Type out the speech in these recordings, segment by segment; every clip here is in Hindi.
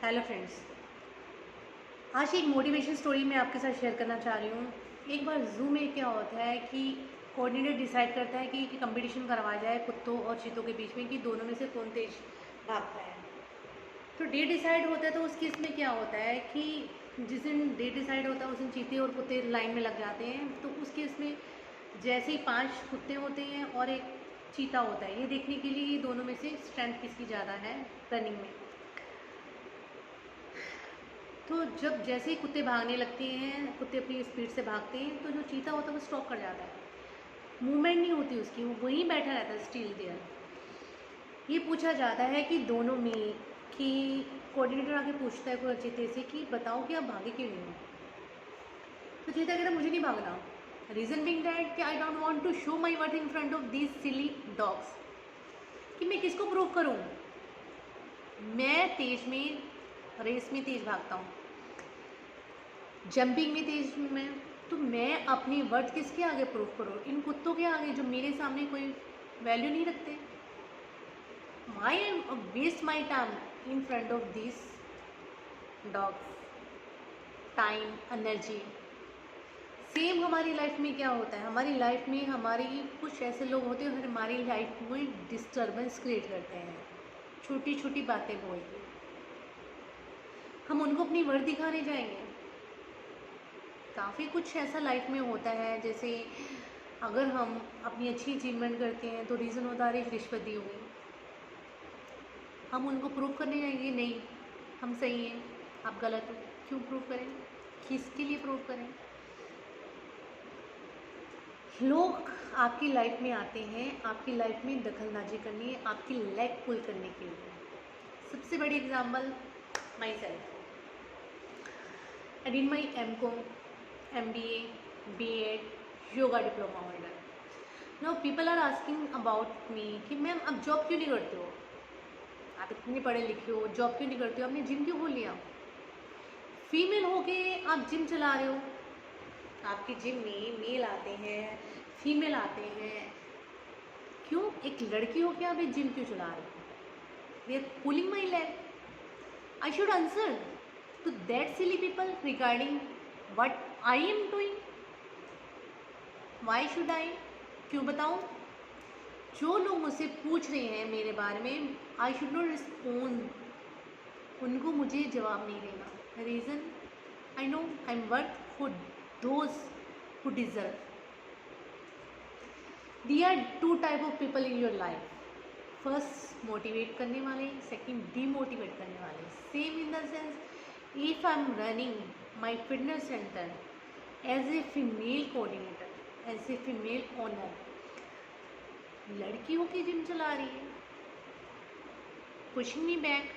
हेलो फ्रेंड्स, आज एक मोटिवेशन स्टोरी मैं आपके साथ शेयर करना चाह रही हूँ। एक बार ज़ू में क्या होता है कि कोऑर्डिनेटर डिसाइड करता है कि कंपटीशन करवाया जाए कुत्तों और चीतों के बीच में कि दोनों में से कौन तेज भागता है। तो डे डिसाइड होता है, तो उस केस में क्या होता है कि जिस दिन डे डिसाइड होता है उस दिन चीते और कुत्ते लाइन में लग जाते हैं। तो उस केस में जैसे ही 5 कुत्ते होते हैं और एक चीता होता है, ये देखने के लिए ये दोनों में से स्ट्रेंथ किसकी ज़्यादा है रनिंग में। तो जब जैसे ही कुत्ते भागने लगते हैं, कुत्ते अपनी स्पीड से भागते हैं, तो जो चीता होता है वो स्टॉप कर जाता है। मूवमेंट नहीं होती उसकी, वो वहीं बैठा रहता है स्टिल देयर। ये पूछा जाता है कि दोनों में कि कोऑर्डिनेटर आके पूछता है कोई चीते से कि बताओ कि आप भागे क्यों नहीं हो। तो चीता कहता है मुझे नहीं भागना। रीज़न बिंग दैट कि I don't want to show my worth in front of these silly dogs. कि मैं किसको प्रूव करूँ, मैं तेज में रेस में तेज भागता हूँ, जंपिंग में तेज हूँ मैं, तो मैं अपनी वर्थ किसके आगे प्रूव करूँ, इन कुत्तों के आगे जो मेरे सामने कोई वैल्यू नहीं रखते। Why waste my time in front of this dogs, time energy. Same हमारी लाइफ में क्या होता है, हमारी लाइफ में हमारी कुछ ऐसे लोग होते हैं जो हमारी लाइफ में डिस्टर्बेंस क्रिएट करते हैं, छोटी छोटी बातें बोल के हम उनको अपनी वर्थ दिखाने जाएंगे। काफ़ी कुछ ऐसा लाइफ में होता है, जैसे अगर हम अपनी अच्छी अचीवमेंट करते हैं तो रीज़न होता है रिश्वत दी हुई। हम उनको प्रूव करने जाएंगे नहीं हम सही हैं, आप गलत हो। क्यों प्रूव करें, किसके लिए प्रूव करें। लोग आपकी लाइफ में आते हैं आपकी लाइफ में दखलंदाजी करनी है, आपकी लेग पुल करने के लिए। सबसे बड़ी example myself. I did my MCom, MBA, B.Ed, yoga diploma holder. No people are asking about me कि मैम आप जॉब क्यों नहीं करते हो, आप इतने पढ़े लिखे हो, जॉब क्यों नहीं करते हो, आपने जिम क्यों खोल लिया। फीमेल होके आप जिम चला रहे हो, आपके जिम में मेल आते हैं फीमेल आते हैं, क्यों एक लड़की होके आप एक जिम क्यों चला रहे हो। They are pulling my leg, I should answer to that silly people regarding what I am doing. Why should I, क्यों बताऊँ। जो लोग मुझसे पूछ रहे हैं मेरे बारे में, आई शुड नॉट रिस्पॉन्ड, उनको मुझे जवाब नहीं देना। Reason I know I am work for those who deserve. There are 2 type of people in your life, first motivate करने वाले, सेकंड डीमोटिवेट करने वाले। Same in the sense if I am running my fitness centre as a female coordinator, as a female owner, लड़की होके जिम चला रही है, pushing me back,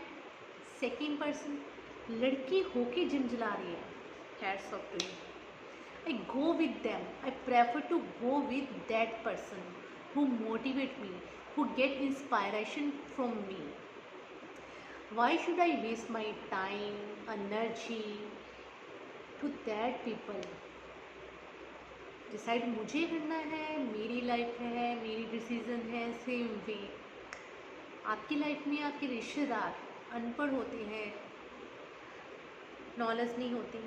second person लड़की होके जिम चला रही है, hats off to you. I go with them. I prefer to go with that person who motivate me, who get inspiration from me. Why should I waste my time, energy to that people? Decide मुझे करना है, मेरी लाइफ है, मेरी डिसीज़न है। सेम वे आपकी लाइफ में आपके रिश्तेदार अनपढ़ होते हैं, नॉलेज नहीं होती,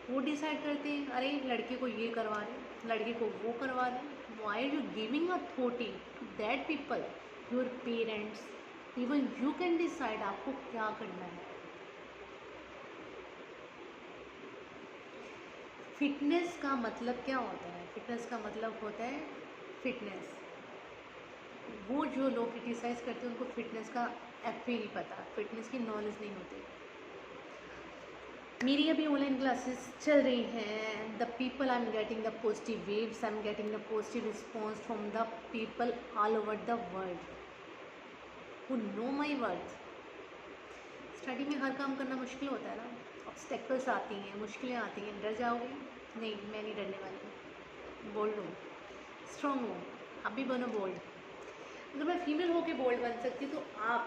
वो डिसाइड करते हैं अरे लड़के को ये करवा दें, लड़के को वो करवा दें। Why are you giving authority to that people, your parents, even you can decide आपको क्या करना है। फिटनेस का मतलब क्या होता है, फिटनेस का मतलब होता है फिटनेस। वो जो लोग क्रिटिसाइज करते हैं उनको फिटनेस का एफ ही नहीं पता, फिटनेस की नॉलेज नहीं होती। मेरी अभी ऑनलाइन क्लासेस चल रही हैं, the people I am getting the positive waves, I am getting the positive response from the people all over the world who know my worth. Study में हर काम करना मुश्किल होता है ना, ऑब्स्टेकल्स आती हैं, मुश्किलें आती हैं, डर जाओगे नहीं, मैं नहीं डरने वाली। बोल्ड हो, स्ट्रॉन्ग हो, आप भी बनो बोल्ड। अगर मैं फीमेल होके बोल्ड बन सकती तो आप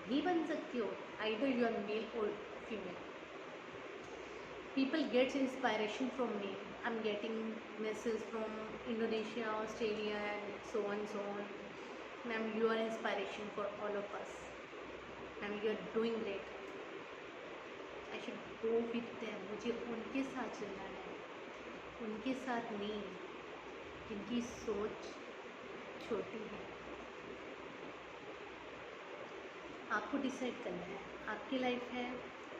भी बन सकती हो, आइदर यू आर मेल और female. People gets inspiration from me. I'm getting messages from Indonesia, Australia, and so on so on. Ma'am, you are inspiration for all of us. Ma'am, you are doing great. I should go with them, मुझे उनके साथ चलना है, उनके साथ नहीं जिनकी सोच छोटी है। आपको डिसाइड करना है, आपकी लाइफ है,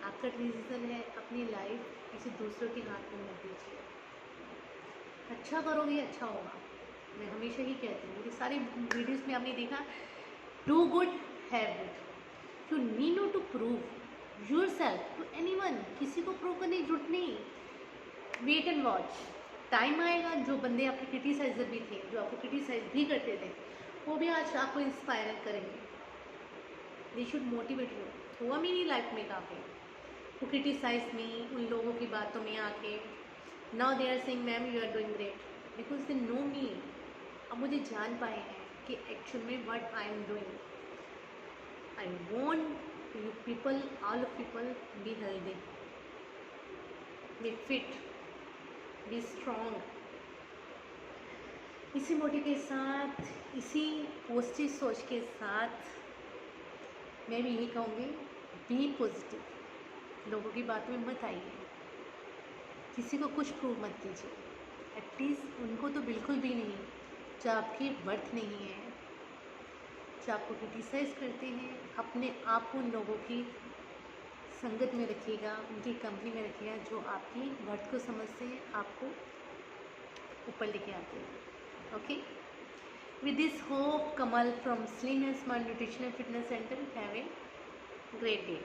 आपका डिसीजन है। अपनी लाइफ किसी दूसरों के हाथ में मत दीजिए। अच्छा करोगे अच्छा होगा, मैं हमेशा ही कहती हूँ। मेरी सारी वीडियोस में आपने देखा, do good have good, you need not to prove yourself to anyone. किसी को प्रूव करने की जरूरत नहीं। वेट एंड वॉच, टाइम आएगा। जो बंदे आपके क्रिटिसाइजर भी थे, जो आपको क्रिटिसाइज भी करते थे, वो भी आज आपको इंस्पायर करेंगे। They should motivate you. हुआ मेरी लाइफ में काफ़ी, वो क्रिटिसाइज मी उन लोगों की बातों में आके। Now they are saying ma'am you are doing great, because they know me. अब मुझे जान पाए हैं कि एक्चुअल में what I am doing. I want you people, all of people be healthy, be fit, be strong. इसी मोटिव के साथ, इसी पॉजिटिव सोच के साथ मैं भी यही कहूँगी, बी पॉजिटिव। लोगों की बातों में मत आइए, किसी को कुछ प्रूव मत कीजिए, एटलीस्ट उनको तो बिल्कुल भी नहीं जो आपकी वर्थ नहीं है, जो आपको क्रिटिसाइज़ करते हैं। अपने आप को उन लोगों की संगत में रखिएगा, उनकी कंपनी में रखिएगा जो आपकी वर्थ को समझते हैं, आपको ऊपर लेके आते हैं। Okay, with this hope, Kamal from Slim and Smart Nutrition and Fitness Center, have a great day.